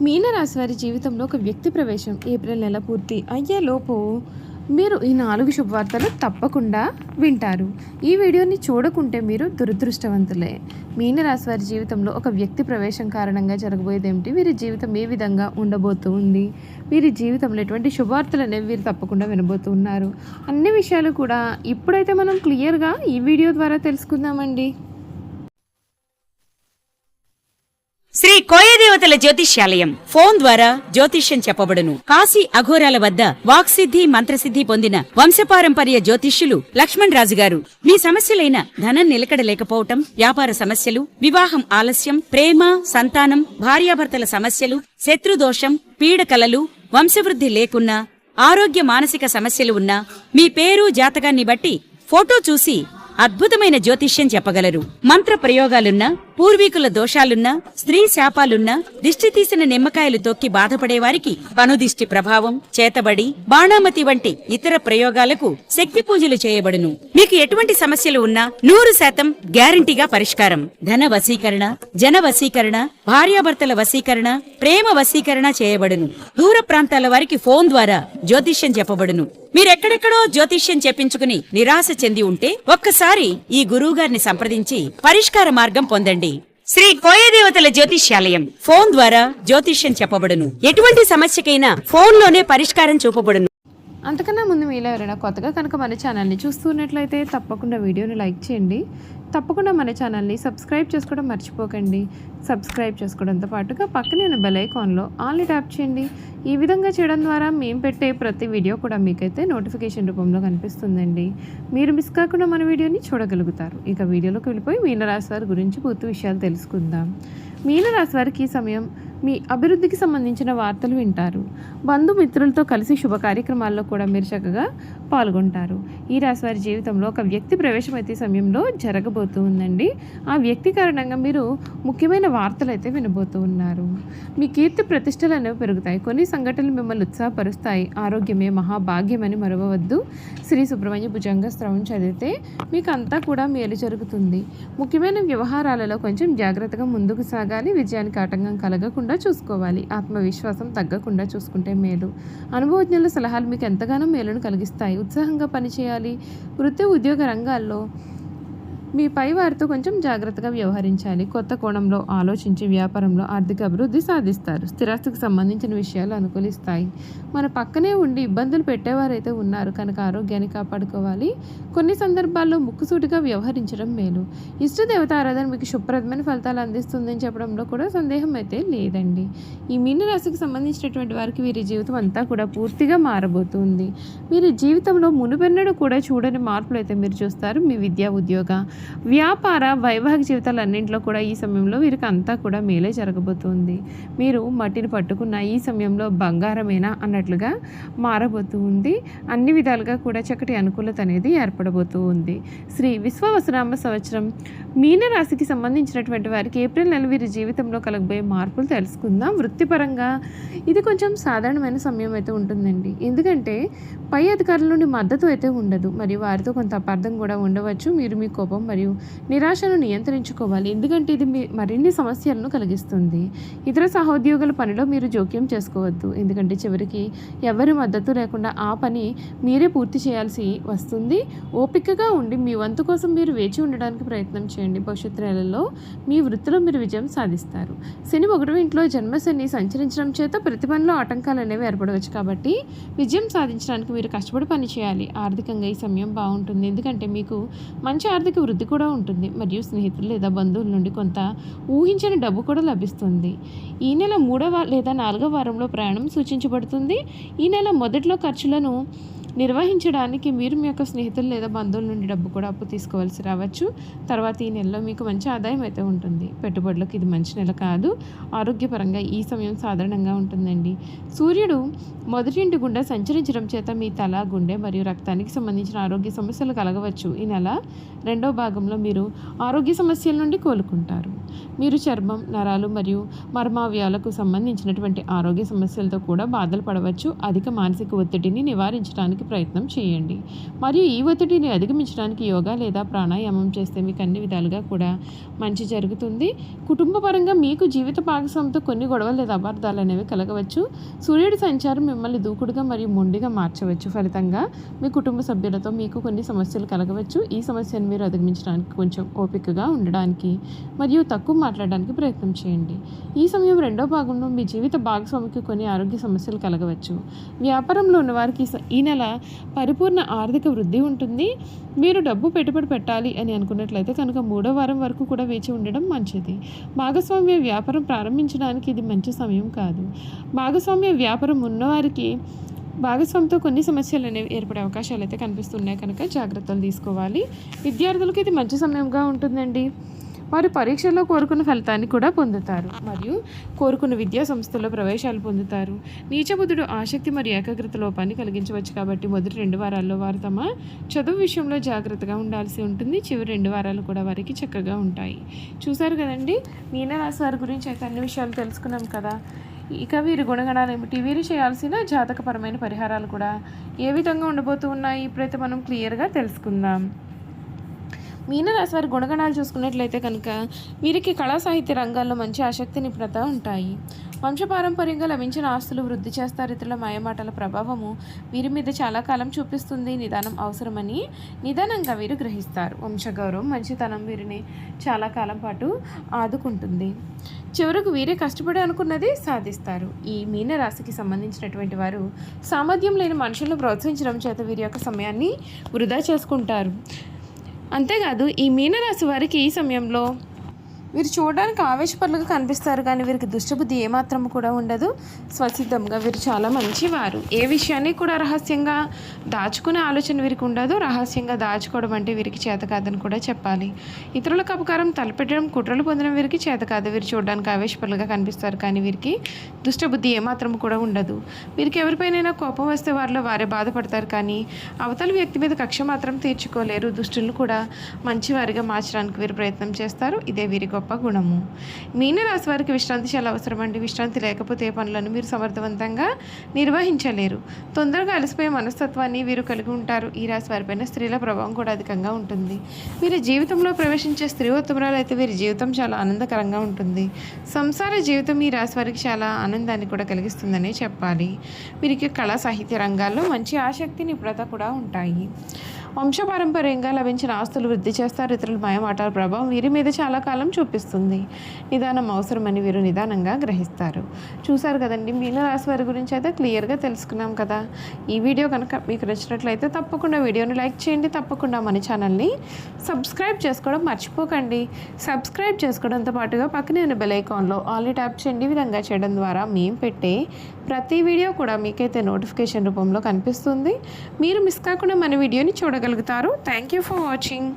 మీనరాశి వారి జీవితంలో ఒక వ్యక్తి ప్రవేశం ఏప్రిల్ నెల పూర్తి అయ్యేలోపు మీరు ఈ 4 శుభవార్తలు తప్పకుండా వింటారు. ఈ వీడియోని చూడకుంటే మీరు దురదృష్టవంతులే. మీనరాశి వారి జీవితంలో ఒక వ్యక్తి ప్రవేశం కారణంగా జరగబోయేది ఏమిటి, వీరి జీవితం ఏ విధంగా ఉండబోతుంది, వీరి జీవితంలో ఎటువంటి శుభవార్తలు అనేవి వీరు తప్పకుండా వినబోతున్నారు అన్ని విషయాలు కూడా ఇప్పుడైతే మనం క్లియర్గా ఈ వీడియో ద్వారా తెలుసుకుందామండి. శ్రీ కోయదేవతల జ్యోతిష్యాలయం ఫోన్ ద్వారా జ్యోతిష్యం చెప్పబడును. కాశీ అఘోరాల వద్ద వాక్సిద్ధి మంత్రసిద్ధి పొందిన వంశపారంపర్య జ్యోతిష్యులు లక్ష్మణ్ రాజు గారు మీ సమస్యలైన ధనం నిలకడ లేకపోవటం, వ్యాపార సమస్యలు, వివాహం ఆలస్యం, ప్రేమ, సంతానం, భార్యాభర్తల సమస్యలు, శత్రుదోషం, పీడకలలు, వంశవృద్ధి లేకున్నా, ఆరోగ్య మానసిక సమస్యలు ఉన్నా మీ పేరు జాతకాన్ని బట్టి ఫోటో చూసి అద్భుతమైన జ్యోతిష్యం చెప్పగలరు. మంత్ర ప్రయోగాలున్నా, పూర్వీకుల దోషాలున్నా, స్త్రీ శాపాలున్నా, దిష్టి తీసిన నిమ్మకాయలు తొక్కి బాధపడేవారికి కనుదిష్టి ప్రభావం, చేతబడి, బాణామతి వంటి ఇతర ప్రయోగాలకు శక్తి పూజలు చేయబడును. మీకు ఎటువంటి సమస్యలు ఉన్నా 100% గ్యారంటీగా పరిష్కారం. ధన వశీకరణ, జన వశీకరణ, భార్యాభర్తల వశీకరణ, ప్రేమ వశీకరణ చేయబడును. దూర ప్రాంతాల వారికి ఫోన్ ద్వారా జ్యోతిష్యం చెప్పబడును. మీరెక్కడెక్కడో జ్యోతిష్యం చెప్పించుకుని నిరాశ చెంది ఉంటే ఒక్కసారి ఈ గురువుగారిని సంప్రదించి పరిష్కార మార్గం పొందండి. శ్రీ కోయదేవతల జ్యోతిష్యాలయం ఫోన్ ద్వారా జ్యోతిష్యం చెప్పబడును. ఎటువంటి సమస్యకైనా ఫోన్లోనే పరిష్కారం చూపబడును. అంతకన్నా ముందు మీలో ఎవరైనా కొత్తగా కనుక మన ఛానల్ని చూస్తున్నట్లయితే తప్పకుండా వీడియోని లైక్ చేయండి. తప్పకుండా మన ఛానల్ని సబ్స్క్రైబ్ చేసుకోవడం మర్చిపోకండి. సబ్స్క్రైబ్ చేసుకోవడంతో పాటుగా పక్కనే ఉన్న బెల్ ఐకాన్లో ఆల్ని ట్యాప్ చేయండి. ఈ విధంగా చేయడం ద్వారా మేము పెట్టే ప్రతి వీడియో కూడా మీకైతే నోటిఫికేషన్ రూపంలో కనిపిస్తుందండి. మీరు మిస్ కాకుండా మన వీడియోని చూడగలుగుతారు. ఇక వీడియోలోకి వెళ్ళిపోయి మీనరాశి వారి గురించి పూర్తి విషయాలు తెలుసుకుందాం. మీనరాశి వారికి ఈ సమయం మీ అభివృద్ధికి సంబంధించిన వార్తలు వింటారు. బంధుమిత్రులతో కలిసి శుభ కార్యక్రమాల్లో కూడా మీరు చక్కగా పాల్గొంటారు. ఈ రాశి వారి జీవితంలో ఒక వ్యక్తి ప్రవేశం అయితే సమయంలో జరగబోతూ ఉందండి. ఆ వ్యక్తి కారణంగా మీరు ముఖ్యమైన వార్తలు అయితే వినబోతూ ఉన్నారు. మీ కీర్తి ప్రతిష్టలు అనేవి పెరుగుతాయి. కొన్ని సంఘటనలు మిమ్మల్ని ఉత్సాహపరుస్తాయి. ఆరోగ్యమే మహాభాగ్యమని మరవవద్దు. శ్రీ సుబ్రహ్మణ్య భుజంగ శ్రవణం చదివితే మీకు అంతా కూడా మేలు జరుగుతుంది. ముఖ్యమైన వ్యవహారాలలో కొంచెం జాగ్రత్తగా ముందుకు సాగాలి. విజయానికి ఆటంకం కలగకుండా చూసుకోవాలి. ఆత్మవిశ్వాసం తగ్గకుండా చూసుకుంటే మేలు. అనుభవజ్ఞుల సలహాలు మీకు ఎంతగానో మేలును కలిగిస్తాయి. ఉత్సాహంగా పనిచేయాలి. వృత్తి ఉద్యోగ రంగాల్లో మీ పై వారితో కొంచెం జాగ్రత్తగా వ్యవహరించాలి. కొత్త కోణంలో ఆలోచించి వ్యాపారంలో ఆర్థిక అభివృద్ధి సాధిస్తారు. స్థిరాస్తికి సంబంధించిన విషయాలు అనుకూలిస్తాయి. మన పక్కనే ఉండి ఇబ్బందులు పెట్టేవారైతే ఉన్నారు కనుక ఆరోగ్యాన్ని కాపాడుకోవాలి. కొన్ని సందర్భాల్లో ముక్కుసూటిగా వ్యవహరించడం మేలు. ఇష్టదేవత ఆరాధన మీకు శుభ్రదమైన ఫలితాలు అందిస్తుందని చెప్పడంలో కూడా సందేహం అయితే లేదండి. ఈ మీనరాశికి సంబంధించినటువంటి వారికి వీరి జీవితం అంతా కూడా పూర్తిగా మారబోతుంది. వీరి జీవితంలో మునుపెన్నడూ కూడా చూడని మార్పులు అయితే మీరు చూస్తారు. మీ విద్యా, ఉద్యోగ, వ్యాపార, వైవాహిక జీవితాలన్నింటిలో కూడా ఈ సమయంలో వీరికి అంతా కూడా మేలే జరగబోతుంది. మీరు మట్టిని పట్టుకున్న ఈ సమయంలో బంగారమేనా అన్నట్లుగా మారబోతూ ఉంది. అన్ని విధాలుగా కూడా చక్కటి అనుకూలత అనేది ఏర్పడబోతూ ఉంది. శ్రీ విశ్వవసునామ సంవత్సరం మీనరాశికి సంబంధించినటువంటి వారికి ఏప్రిల్ నెల వీరి జీవితంలో కలగబోయే మార్పులు తెలుసుకుందాం. వృత్తిపరంగా ఇది కొంచెం సాధారణమైన సమయం అయితే ఉంటుందండి. ఎందుకంటే పై అధికారుల నుండి మద్దతు అయితే ఉండదు. మరియు వారితో కొంత అపార్థం కూడా ఉండవచ్చు. మీరు మీ కోపం మరియు నిరాశను నియంత్రించుకోవాలి. ఎందుకంటే ఇది మరిన్ని సమస్యలను కలిగిస్తుంది. ఇతర సహోద్యోగుల పనిలో మీరు జోక్యం చేసుకోవద్దు. ఎందుకంటే చివరికి ఎవరి మద్దతు లేకుండా ఆ పని మీరే పూర్తి చేయాల్సి వస్తుంది. ఓపికగా ఉండి మీ వంతు కోసం మీరు వేచి ఉండడానికి ప్రయత్నం చేయండి. భవిష్యత్తు నెలల్లో మీ వృత్తిలో మీరు విజయం సాధిస్తారు. శని 1వ ఇంట్లో జన్మశని సంచరించడం చేత ప్రతి పనిలో ఆటంకాలు అనేవి ఏర్పడవచ్చు. కాబట్టి విజయం సాధించడానికి మీరు కష్టపడి పని చేయాలి. ఆర్థికంగా ఈ సమయం బాగుంటుంది. ఎందుకంటే మీకు మంచి ఆర్థిక వృద్ధి కూడా ఉంటుంది. మరియు స్నేహితులు లేదా బంధువుల నుండి కొంత ఊహించని డబ్బు కూడా లభిస్తుంది. ఈ నెల 3వ లేదా 4వ వారంలో ప్రయాణం సూచించబడుతుంది. ఈ నెల మొదట్లో ఖర్చులను నిర్వహించడానికి మీరు మీ యొక్క స్నేహితులు లేదా బంధువుల నుండి డబ్బు కూడా అప్పు తీసుకోవాల్సి రావచ్చు. తర్వాత ఈ నెలలో మీకు మంచి ఆదాయం అయితే ఉంటుంది. పెట్టుబడులకు ఇది మంచి నెల కాదు. ఆరోగ్యపరంగా ఈ సమయం సాధారణంగా ఉంటుందండి. సూర్యుడు మొదటి ఇంటి గుండా సంచరించడం చేత మీ తల, గుండె మరియు రక్తానికి సంబంధించిన ఆరోగ్య సమస్యలు కలగవచ్చు. ఈ నెల 2వ భాగంలో మీరు ఆరోగ్య సమస్యల నుండి కోలుకుంటారు. మీరు చర్మం, నరాలు మరియు మర్మావయాలకు సంబంధించినటువంటి ఆరోగ్య సమస్యలతో కూడా బాధలు పడవచ్చు. అధిక మానసిక ఒత్తిడిని నివారించడానికి తగ్గించడానికి ప్రయత్నం చేయండి. మరియు ఈ ఒత్తిడిని అధిగమించడానికి యోగా లేదా ప్రాణాయామం చేస్తే మీకు అన్ని విధాలుగా కూడా మంచి జరుగుతుంది. కుటుంబ పరంగా మీకు జీవిత భాగస్వామితో కొన్ని గొడవలు లేదా అపార్థాలు అనేవి కలగవచ్చు. సూర్యుడి సంచారం మిమ్మల్ని దూకుడుగా మరియు మొండిగా మార్చవచ్చు. ఫలితంగా మీ కుటుంబ సభ్యులతో మీకు కొన్ని సమస్యలు కలగవచ్చు. ఈ సమస్యను మీరు అధిగమించడానికి కొంచెం ఓపికగా ఉండడానికి మరియు తక్కువ మాట్లాడడానికి ప్రయత్నం చేయండి. ఈ సమయం రెండో భాగంలో మీ జీవిత భాగస్వామికి కొన్ని ఆరోగ్య సమస్యలు కలగవచ్చు. వ్యాపారంలో ఉన్నవారికి ఈ నెల పరిపూర్ణ ఆర్థిక వృద్ధి ఉంటుంది. మీరు డబ్బు పెట్టుబడి పెట్టాలి అని అనుకున్నట్లయితే కనుక 3వ వారం వరకు కూడా వేచి ఉండడం మంచిది. భాగస్వామ్య వ్యాపారం ప్రారంభించడానికి ఇది మంచి సమయం కాదు. భాగస్వామ్య వ్యాపారం ఉన్నవారికి భాగస్వామితో కొన్ని సమస్యలు అనేవి ఏర్పడే అవకాశాలు అయితే కనిపిస్తున్నాయి కనుక జాగ్రత్తలు తీసుకోవాలి. విద్యార్థులకు ఇది మంచి సమయంగా ఉంటుందండి. వారు పరీక్షల్లో కోరుకున్న ఫలితాన్ని కూడా పొందుతారు మరియు కోరుకున్న విద్యా సంస్థల్లో ప్రవేశాలు పొందుతారు. నీచబుద్ధుడు ఆసక్తి మరియు ఏకాగ్రత లోపాన్ని కలిగించవచ్చు కాబట్టి మొదటి 2 వారాల్లో వారు తమ చదువు విషయంలో జాగ్రత్తగా ఉండాల్సి ఉంటుంది. చివరి 2 వారాలు కూడా వారికి చక్కగా ఉంటాయి. చూసారు కదండి, మీనరాశి వారి గురించి అయితే అన్ని విషయాలు తెలుసుకున్నాం కదా. ఇక వీరి గుణగణాలు ఏమిటి, వీరు చేయాల్సిన జాతకపరమైన పరిహారాలు కూడా ఏ విధంగా ఉండబోతూ ఉన్నాయి ఇప్పుడైతే మనం క్లియర్గా తెలుసుకుందాం. మీనరాశి వారి గుణగణాలు చూసుకున్నట్లయితే కనుక వీరికి కళా సాహిత్య రంగాల్లో మంచి ఆసక్తి నిపుణత ఉంటాయి. వంశపారంపర్యంగా లభించిన ఆస్తులు వృద్ధి చేస్తారు. ఇతరుల మాయమాటల ప్రభావము వీరి మీద చాలా కాలం చూపిస్తుంది. నిదానం అవసరమని నిదానంగా వీరు గ్రహిస్తారు. వంశగౌరవం మంచితనం వీరిని చాలా కాలం పాటు ఆదుకుంటుంది. చివరకు వీరే కష్టపడి అనుకున్నది సాధిస్తారు. ఈ మీనరాశికి సంబంధించినటువంటి వారు సామర్థ్యం లేని మనుషులను ప్రోత్సహించడం చేత వీరి యొక్క సమయాన్ని వృధా చేసుకుంటారు. అంతేకాదు ఈ మీనరాశి వారికి ఈ సమయంలో వీరు చూడడానికి ఆవేశపరులుగా కనిపిస్తారు కానీ వీరికి దుష్టబుద్ధి ఏమాత్రం కూడా ఉండదు. స్వసిద్ధంగా వీరు చాలా మంచివారు. ఏ విషయాన్ని కూడా రహస్యంగా దాచుకునే ఆలోచన వీరికి ఉండదు. రహస్యంగా దాచుకోవడం అంటే వీరికి చేత కాదని కూడా చెప్పాలి. ఇతరులకు అపకారం తలపెట్టడం, కుట్రలు పొందడం వీరికి చేత కాదు. వీరు చూడడానికి ఆవేశపరులుగా కనిపిస్తారు కానీ వీరికి దుష్టబుద్ధి ఏమాత్రం కూడా ఉండదు. వీరికి ఎవరిపైనైనా కోపం వస్తే వారిలో వారే బాధపడతారు కానీ అవతల వ్యక్తి మీద కక్ష మాత్రం తీర్చుకోలేరు. దుష్టులను కూడా మంచివారిగా మార్చడానికి వీరు ప్రయత్నం చేస్తారు. ఇదే వీరి గొప్ప గుణము. మీనరాశి వారికి విశ్రాంతి చాలా అవసరం అండి. విశ్రాంతి లేకపోతే ఏ పనులను మీరు సమర్థవంతంగా నిర్వహించలేరు. తొందరగా అలసిపోయే మనస్తత్వాన్ని వీరు కలిగి ఉంటారు. ఈ రాశి వారిపైన స్త్రీల ప్రభావం కూడా అధికంగా ఉంటుంది. వీరి జీవితంలో ప్రవేశించే స్త్రీ ఉత్తమరాలు అయితే వీరి జీవితం చాలా ఆనందకరంగా ఉంటుంది. సంసార జీవితం ఈ రాశి వారికి చాలా ఆనందాన్ని కూడా కలిగిస్తుందనే చెప్పాలి. వీరికి కళా సాహిత్య రంగాల్లో మంచి ఆసక్తి నిపుణత కూడా ఉంటాయి. వంశపారంపర్యంగా లభించిన ఆస్తులు వృద్ధి చేస్తారు. ఇతరుల మాయమాటల ప్రభావం వీరి మీద చాలా కాలం చూపిస్తుంది. నిదానం అవసరమని వీరు నిదానంగా గ్రహిస్తారు. చూసారు కదండి, మీనరాశి వారి గురించి అయితే క్లియర్గా తెలుసుకున్నాం కదా. ఈ వీడియో కనుక మీకు నచ్చినట్లయితే తప్పకుండా వీడియోని లైక్ చేయండి. తప్పకుండా మన ఛానల్ని సబ్స్క్రైబ్ చేసుకోవడం మర్చిపోకండి. సబ్స్క్రైబ్ చేసుకోవడంతో పాటుగా పక్కనే ఉన్న బెల్ ఐకాన్లో ఆల్ని ట్యాప్ చేయండి. ఈ విధంగా చేయడం ద్వారా మేము పెట్టే ప్రతి వీడియో కూడా మీకైతే నోటిఫికేషన్ రూపంలో కనిపిస్తుంది. మీరు మిస్ కాకుండా మన వీడియోని చూడగలుగుతారు. Thank you for watching.